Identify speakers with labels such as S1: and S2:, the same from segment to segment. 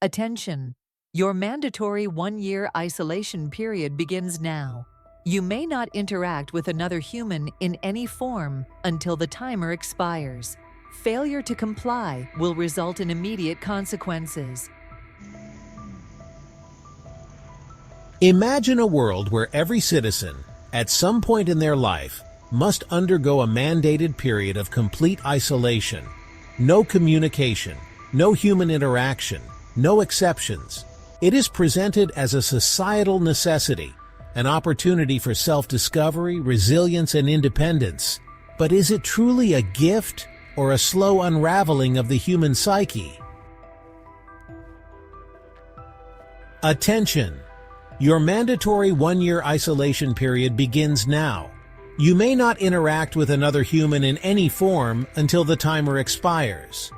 S1: Attention! Your mandatory one-year isolation period begins now. You may not interact with another human in any form until the timer expires. Failure to comply will result in immediate consequences.
S2: Imagine a world where every citizen, at some point in their life, must undergo a mandated period of complete isolation. No communication, no human interaction, no exceptions. It is presented as a societal necessity, an opportunity for self-discovery, resilience, and independence. But is it truly a gift or a slow unraveling of the human psyche? Attention! Your mandatory one-year isolation period begins now. You may not interact with another human in any form until the timer expires.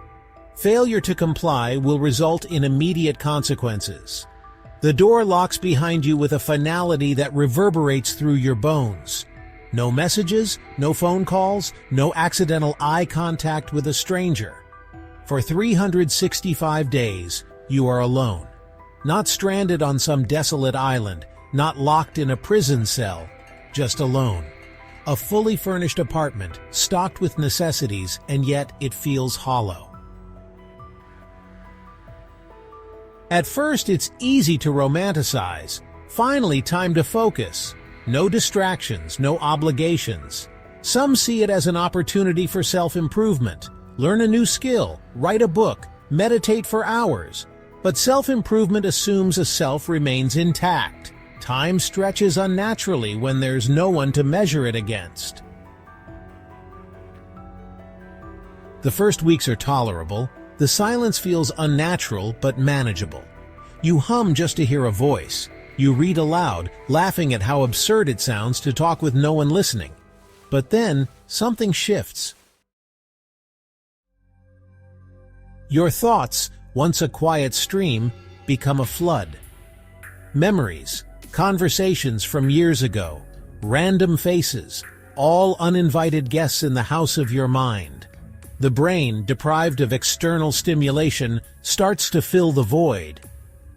S2: Failure to comply will result in immediate consequences. The door locks behind you with a finality that reverberates through your bones. No messages, no phone calls, no accidental eye contact with a stranger. For 365 days, you are alone. Not stranded on some desolate island, not locked in a prison cell, just alone. A fully furnished apartment, stocked with necessities, and yet it feels hollow. At first, it's easy to romanticize. Finally, time to focus. No distractions, no obligations. Some see it as an opportunity for self-improvement. Learn a new skill, write a book, meditate for hours. But self-improvement assumes a self remains intact. Time stretches unnaturally when there's no one to measure it against. The first weeks are tolerable. The silence feels unnatural but manageable. You hum just to hear a voice. You read aloud, laughing at how absurd it sounds to talk with no one listening. But then, something shifts. Your thoughts, once a quiet stream, become a flood. Memories, conversations from years ago, random faces, all uninvited guests in the house of your mind. The brain, deprived of external stimulation, starts to fill the void.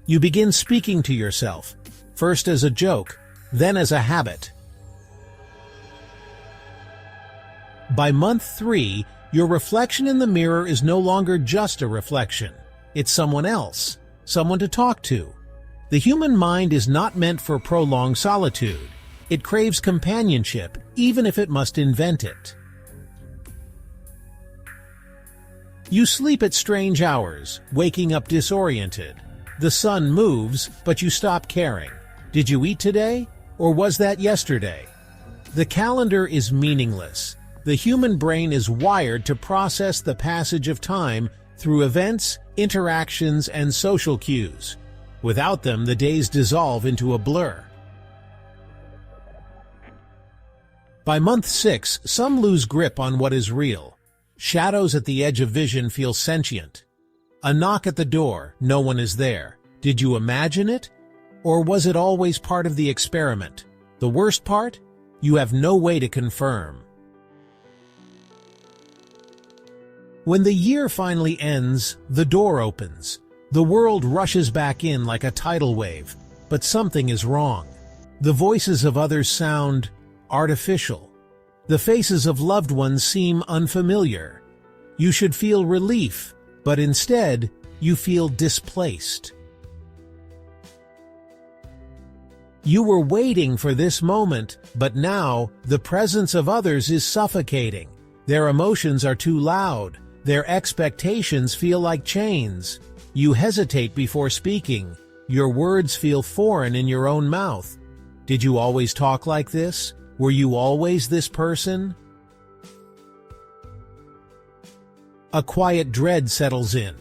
S2: You begin speaking to yourself, first as a joke, then as a habit. By month 3, your reflection in the mirror is no longer just a reflection. It's someone else, someone to talk to. The human mind is not meant for prolonged solitude. It craves companionship, even if it must invent it. You sleep at strange hours, waking up disoriented. The sun moves, but you stop caring. Did you eat today? Or was that yesterday? The calendar is meaningless. The human brain is wired to process the passage of time through events, interactions, and social cues. Without them, the days dissolve into a blur. By month 6, some lose grip on what is real. Shadows at the edge of vision feel sentient. A knock at the door, no one is there. Did you imagine it? Or was it always part of the experiment? The worst part? You have no way to confirm. When the year finally ends, the door opens. The world rushes back in like a tidal wave, but something is wrong. The voices of others sound artificial. The faces of loved ones seem unfamiliar. You should feel relief, but instead, you feel displaced. You were waiting for this moment, but now, the presence of others is suffocating. Their emotions are too loud. Their expectations feel like chains. You hesitate before speaking. Your words feel foreign in your own mouth. Did you always talk like this? Were you always this person? A quiet dread settles in.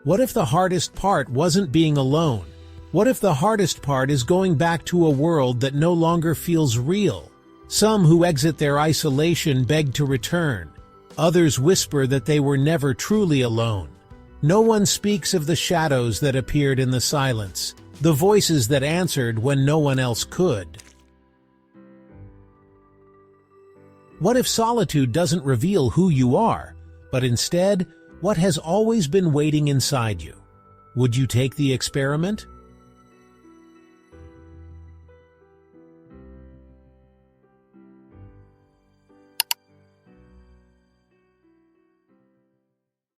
S2: What if the hardest part wasn't being alone? What if the hardest part is going back to a world that no longer feels real? Some who exit their isolation beg to return. Others whisper that they were never truly alone. No one speaks of the shadows that appeared in the silence, the voices that answered when no one else could. What if solitude doesn't reveal who you are, but instead, what has always been waiting inside you? Would you take the experiment?